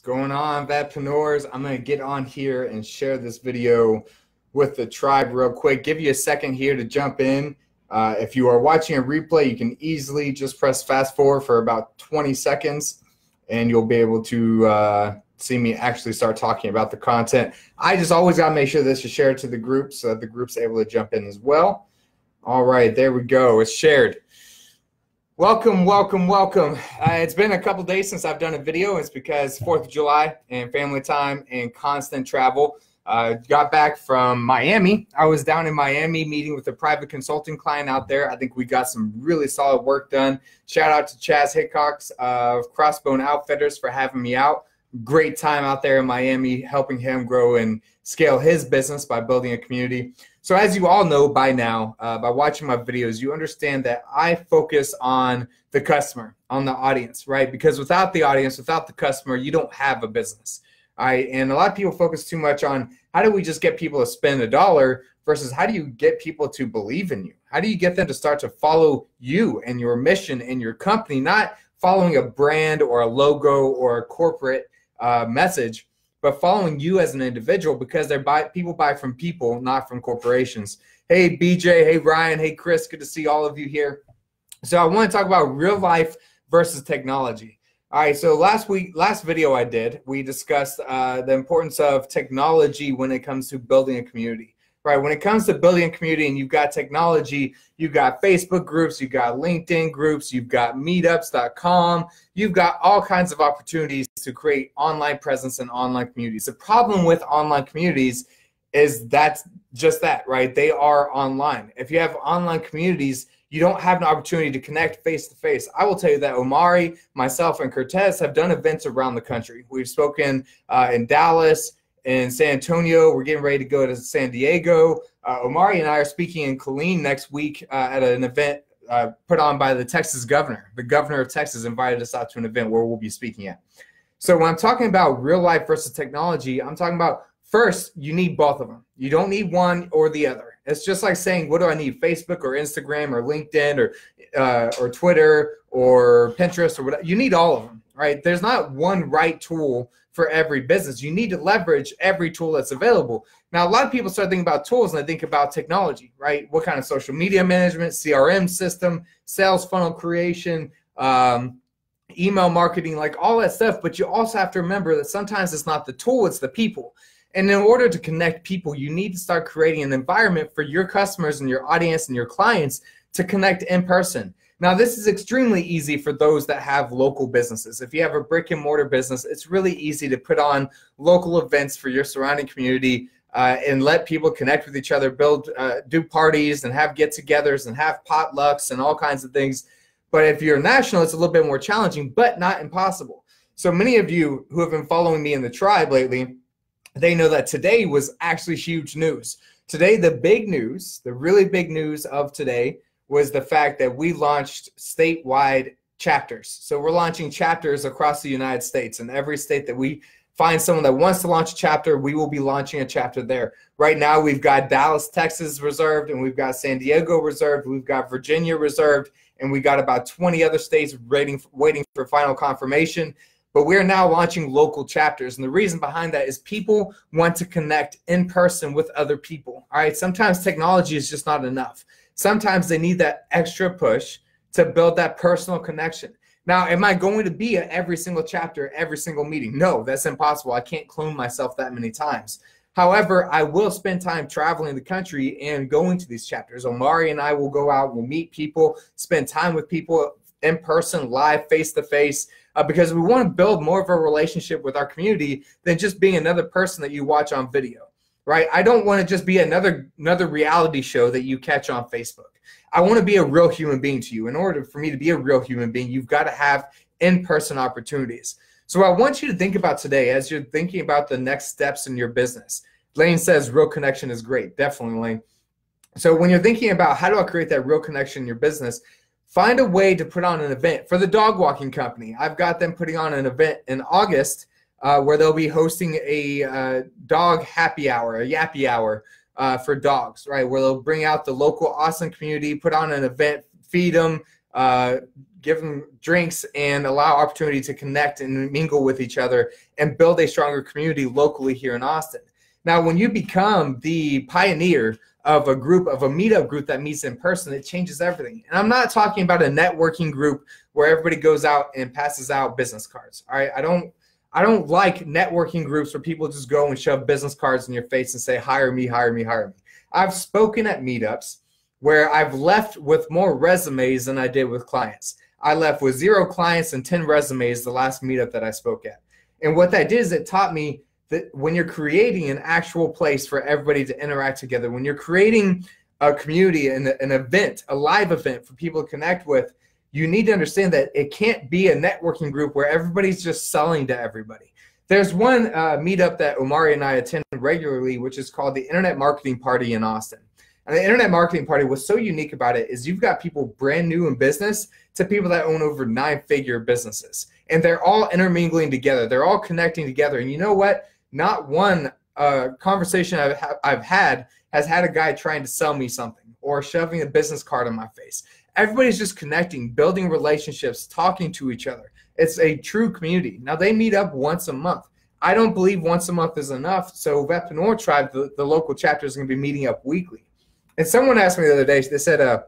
Going on, Vetpreneurs? I'm going to get on here and share this video with the tribe real quick. Give you a second here to jump in. If you are watching a replay, you can easily just press fast forward for about 20 seconds and you'll be able to see me actually start talking about the content. I just always got to make sure this is shared to the group so that the group's able to jump in as well. All right, there we go. It's shared. Welcome, welcome, welcome. It's been a couple days since I've done a video. It's because 4th of July and family time and constant travel. Got back from Miami. I was down in Miami meeting with a private consulting client out there. I think we got some really solid work done. Shout out to Chaz Hickox of Crossbone Outfitters for having me out. Great time out there in Miami, helping him grow and scale his business by building a community. So as you all know by now, by watching my videos, you understand that I focus on the customer, on the audience, right? Because without the audience, without the customer, you don't have a business. All right? And a lot of people focus too much on how do we just get people to spend $1 versus how do you get people to believe in you? How do you get them to start to follow you and your mission and your company, not following a brand or a logo or a corporate message, but following you as an individual, because people buy from people, not from corporations. Hey, BJ. Hey, Ryan. Hey, Chris. Good to see all of you here. So I want to talk about real life versus technology. All right. So last video I did, we discussed the importance of technology when it comes to building a community. Right. When it comes to building a community and you've got technology, you've got Facebook groups, you've got LinkedIn groups, you've got meetups.com, you've got all kinds of opportunities to create online presence and online communities. The problem with online communities is that's just that, right? They are online. If you have online communities, you don't have an opportunity to connect face to face. I will tell you that Omari, myself, and Cortez have done events around the country. We've spoken in Dallas, in San Antonio. We're getting ready to go to San Diego. Omari and I are speaking in Killeen next week at an event put on by the Texas governor. The governor of Texas invited us out to an event where we'll be speaking at. So when I'm talking about real life versus technology, I'm talking about first, you need both of them. You don't need one or the other. It's just like saying, what do I need? Facebook or Instagram or LinkedIn or Twitter or Pinterest or whatever. You need all of them, right? There's not one right tool for every business. You need to leverage every tool that's available. Now, a lot of people start thinking about tools and they think about technology, right? What kind of social media management, CRM system, sales funnel creation, email marketing, like all that stuff. But you also have to remember that sometimes it's not the tool, it's the people. And in order to connect people, you need to start creating an environment for your customers and your audience and your clients to connect in person. Now, this is extremely easy for those that have local businesses. If you have a brick and mortar business, it's really easy to put on local events for your surrounding community and let people connect with each other, do parties and have get-togethers and have potlucks and all kinds of things. But if you're national, it's a little bit more challenging, but not impossible. So many of you who have been following me in the tribe lately, they know that today was actually huge news. Today, the big news, the really big news of today was the fact that we launched statewide chapters. So we're launching chapters across the United States. In every state that we find someone that wants to launch a chapter, we will be launching a chapter there. Right now, we've got Dallas, Texas reserved, and we've got San Diego reserved. We've got Virginia reserved, and we got about 20 other states waiting for final confirmation. But we're now launching local chapters. And the reason behind that is people want to connect in person with other people. All right, sometimes technology is just not enough. Sometimes they need that extra push to build that personal connection. Now, am I going to be at every single chapter, every single meeting? No, that's impossible. I can't clone myself that many times. However, I will spend time traveling the country and going to these chapters. Omari and I will go out, we'll meet people, spend time with people in person, live, face-to-face, because we want to build more of a relationship with our community than just being another person that you watch on video. Right? I don't want to just be another reality show that you catch on Facebook. I want to be a real human being to you. In order for me to be a real human being, you've got to have in-person opportunities. So I want you to think about today as you're thinking about the next steps in your business. Lane says real connection is great. Definitely, Lane. So when you're thinking about how do I create that real connection in your business, find a way to put on an event. For the dog walking company, I've got them putting on an event in August where they'll be hosting a dog happy hour, a yappy hour for dogs, right? Where they'll bring out the local awesome community, put on an event, feed them, give them drinks, and allow opportunity to connect and mingle with each other and build a stronger community locally here in Austin. Now, when you become the pioneer of a group, of a meetup group that meets in person, it changes everything. And I'm not talking about a networking group where everybody goes out and passes out business cards. All right, I don't like networking groups where people just go and shove business cards in your face and say, hire me, hire me, hire me. I've spoken at meetups where I've left with more resumes than I did with clients. I left with 0 clients and 10 resumes the last meetup that I spoke at. And what that did is it taught me that when you're creating an actual place for everybody to interact together, when you're creating a community and an event, a live event for people to connect with, you need to understand that it can't be a networking group where everybody's just selling to everybody. There's one meetup that Omari and I attend regularly, which is called the Internet Marketing Party in Austin. And the Internet Marketing Party, what's so unique about it is you've got people brand new in business to people that own over 9-figure businesses. And they're all intermingling together. They're all connecting together. And you know what? Not one conversation I've had has had a guy trying to sell me something or shoving a business card in my face. Everybody's just connecting, building relationships, talking to each other. It's a true community. Now, they meet up once a month. I don't believe once a month is enough. So Vetpreneur Tribe, the local chapter, is going to be meeting up weekly. And someone asked me the other day, they said,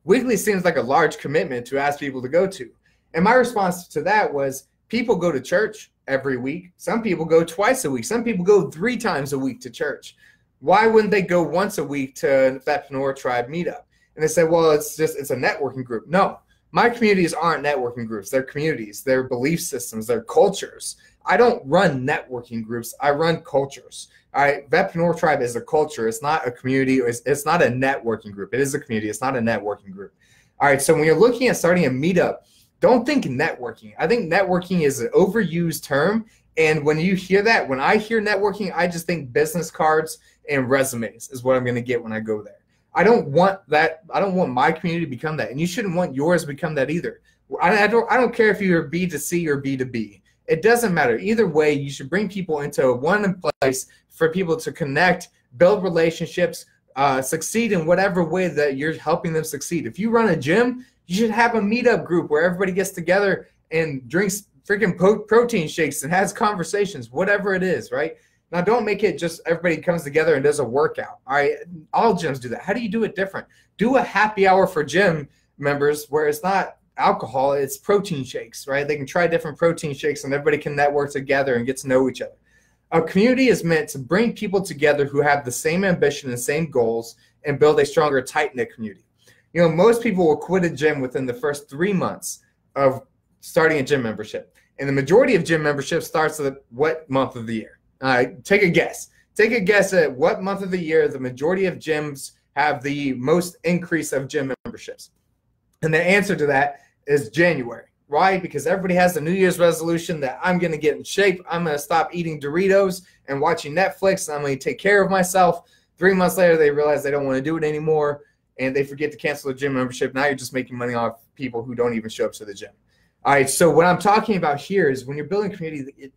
weekly seems like a large commitment to ask people to go to. And my response to that was, people go to church every week. Some people go twice a week. Some people go 3 times a week to church. Why wouldn't they go once a week to Vetpreneur Tribe meetup? And they said, well, it's a networking group. No, my communities aren't networking groups. They're communities. They're belief systems. They're cultures. I don't run networking groups. I run cultures. All right, Vetpreneur Tribe is a culture. It's not a community. It's not a networking group. It is a community. It's not a networking group. All right, so when you're looking at starting a meetup, don't think networking. I think networking is an overused term. And when you hear that, when I hear networking, I just think business cards and resumes is what I'm going to get when I go there. I don't want that. I don't want my community to become that. And you shouldn't want yours to become that either. I don't care if you're B2C or B2B. It doesn't matter. Either way, you should bring people into one place for people to connect, build relationships, succeed in whatever way that you're helping them succeed. If you run a gym, you should have a meetup group where everybody gets together and drinks freaking protein shakes and has conversations, whatever it is, right? Now, don't make it just everybody comes together and does a workout. All right, all gyms do that. How do you do it different? Do a happy hour for gym members where it's not alcohol, it's protein shakes, right? They can try different protein shakes and everybody can network together and get to know each other. A community is meant to bring people together who have the same ambition and same goals and build a stronger, tight-knit community. You know, most people will quit a gym within the first 3 months of starting a gym membership. And the majority of gym membership starts at what month of the year? Take a guess. Take a guess at what month of the year the majority of gyms have the most increase of gym memberships. And the answer to that is January. Why? Because everybody has a New Year's resolution that I'm going to get in shape. I'm going to stop eating Doritos and watching Netflix. And I'm going to take care of myself. 3 months later, they realize they don't want to do it anymore. And they forget to cancel the gym membership. Now you're just making money off people who don't even show up to the gym. All right, so what I'm talking about here is when you're building community,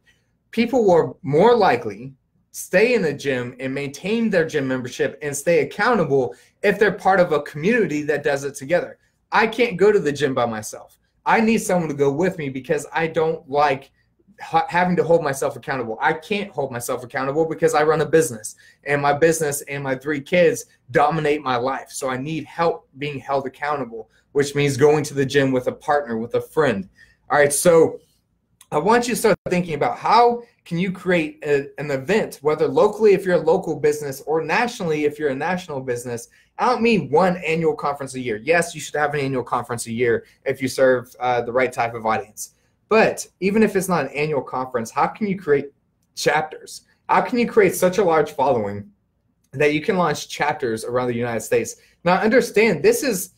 people will more likely stay in the gym and maintain their gym membership and stay accountable if they're part of a community that does it together. I can't go to the gym by myself. I need someone to go with me because I don't like having to hold myself accountable. I can't hold myself accountable because I run a business, and my business and my 3 kids dominate my life. So I need help being held accountable, which means going to the gym with a partner, with a friend. All right, so I want you to start thinking about how can you create an event, whether locally if you're a local business or nationally if you're a national business. I don't mean one annual conference a year. Yes, you should have an annual conference a year if you serve the right type of audience. But even if it's not an annual conference, how can you create chapters? How can you create such a large following that you can launch chapters around the United States? Now, understand, this is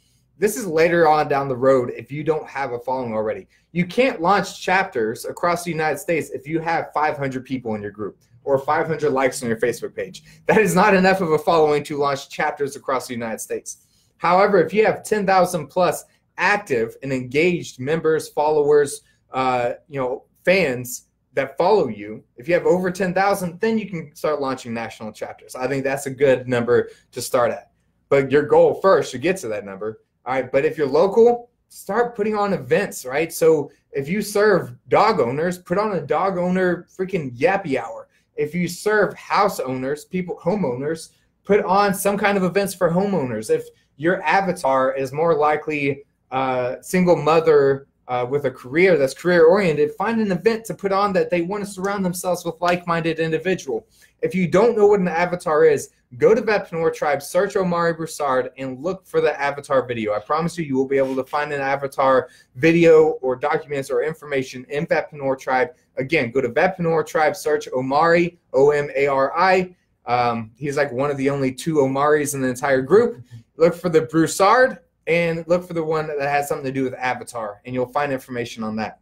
later on down the road if you don't have a following already. You can't launch chapters across the United States if you have 500 people in your group or 500 likes on your Facebook page. That is not enough of a following to launch chapters across the United States. However, if you have 10,000 plus active and engaged members, followers, fans that follow you, if you have over 10,000, then you can start launching national chapters. I think that's a good number to start at. But your goal first to get to that number. All right, but if you're local, start putting on events, right? So if you serve dog owners, put on a dog owner freaking yappy hour. If you serve house owners, homeowners, put on some kind of events for homeowners. If your avatar is more likely a single mother with a career that's career-oriented, find an event to put on that they want to surround themselves with like-minded individual. If you don't know what an avatar is, go to Vetpreneur Tribe, search Omari Broussard, and look for the avatar video. I promise you, you will be able to find an avatar video or documents or information in Vetpreneur Tribe. Again, go to Vetpreneur Tribe, search Omari, O-M-A-R-I. He's like one of the only 2 Omaris in the entire group. Look for the Broussard and look for the one that has something to do with avatar, and you'll find information on that.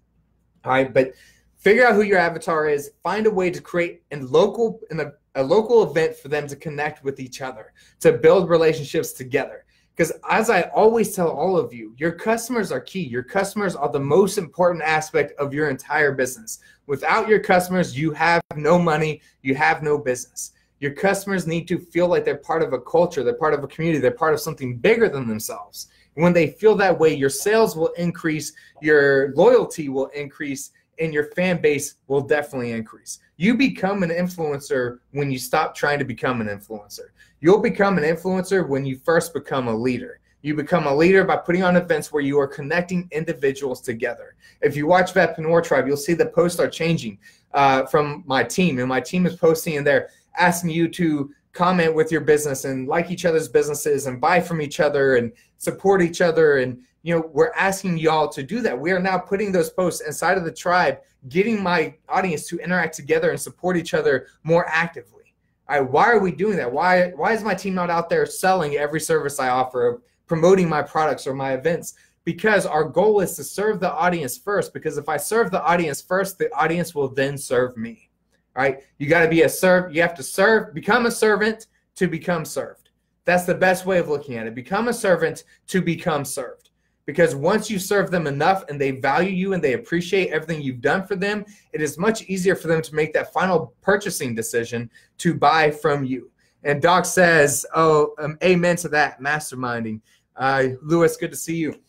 All right, but figure out who your avatar is. Find a way to create a local event for them to connect with each other, to build relationships together. Because as I always tell all of you, your customers are key. Your customers are the most important aspect of your entire business. Without your customers, you have no money, you have no business. Your customers need to feel like they're part of a culture, they're part of a community, they're part of something bigger than themselves. When they feel that way, your sales will increase, your loyalty will increase, and your fan base will definitely increase. You become an influencer when you stop trying to become an influencer. You'll become an influencer when you first become a leader. You become a leader by putting on events where you are connecting individuals together. If you watch Vetpreneur Tribe, you'll see the posts are changing from my team, and my team is posting in there asking you to comment with your business and like each other's businesses and buy from each other and support each other. And, you know, we're asking y'all to do that. We are now putting those posts inside of the tribe, getting my audience to interact together and support each other more actively. All right, why are we doing that? Why is my team not out there selling every service I offer, promoting my products or my events? Because our goal is to serve the audience first, because if I serve the audience first, the audience will then serve me. All right, you got to be you have to serve, become a servant to become served. That's the best way of looking at it. Become a servant to become served. Because once you serve them enough and they value you and they appreciate everything you've done for them, it is much easier for them to make that final purchasing decision to buy from you. And Doc says, oh, amen to that, masterminding. Lewis, good to see you.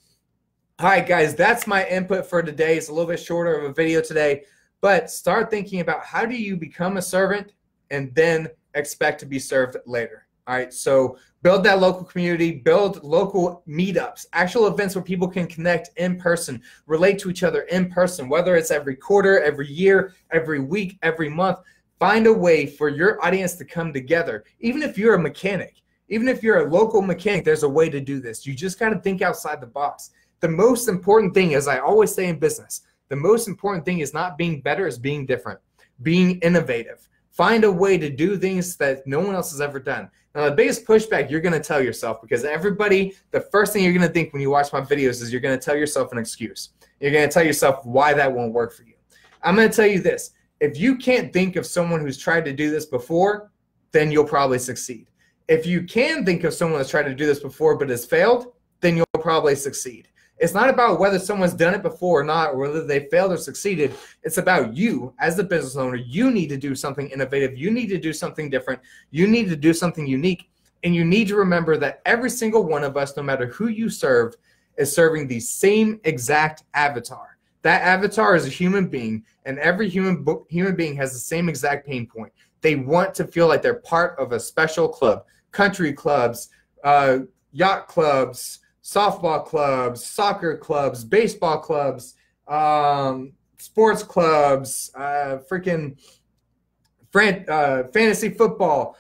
All right, guys, that's my input for today. It's a little bit shorter of a video today. But start thinking about how do you become a servant and then expect to be served later. All right, so build that local community, build local meetups, actual events where people can connect in person, relate to each other in person, whether it's every quarter, every year, every week, every month. Find a way for your audience to come together. Even if you're a mechanic, even if you're a local mechanic, there's a way to do this. You just got to think outside the box. The most important thing, as I always say in business, the most important thing is not being better, is being different, being innovative. Find a way to do things that no one else has ever done. Now, the biggest pushback you're going to tell yourself, because everybody, the first thing you're going to think when you watch my videos is you're going to tell yourself an excuse. You're going to tell yourself why that won't work for you. I'm going to tell you this. If you can't think of someone who's tried to do this before, then you'll probably succeed. If you can think of someone that's tried to do this before but has failed, then you'll probably succeed. It's not about whether someone's done it before or not, or whether they failed or succeeded. It's about you as the business owner. You need to do something innovative. You need to do something different. You need to do something unique. And you need to remember that every single one of us, no matter who you serve, is serving the same exact avatar. That avatar is a human being, and every human being has the same exact pain point. They want to feel like they're part of a special club. Country clubs, yacht clubs, softball clubs, soccer clubs, baseball clubs, sports clubs, fantasy football,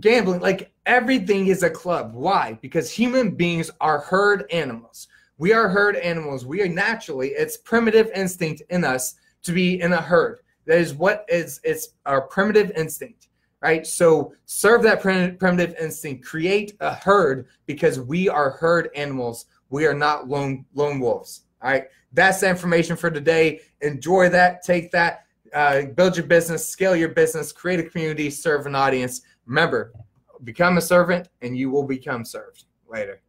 gambling. Like, everything is a club. Why? Because human beings are herd animals. We are herd animals. We are naturally, it's primitive instinct in us to be in a herd. That is what it's our primitive instinct. Right? So serve that primitive instinct. Create a herd, because we are herd animals. We are not lone wolves. All right? That's the information for today. Enjoy that. Take that. Build your business. Scale your business. Create a community. Serve an audience. Remember, become a servant, and you will become served. Later.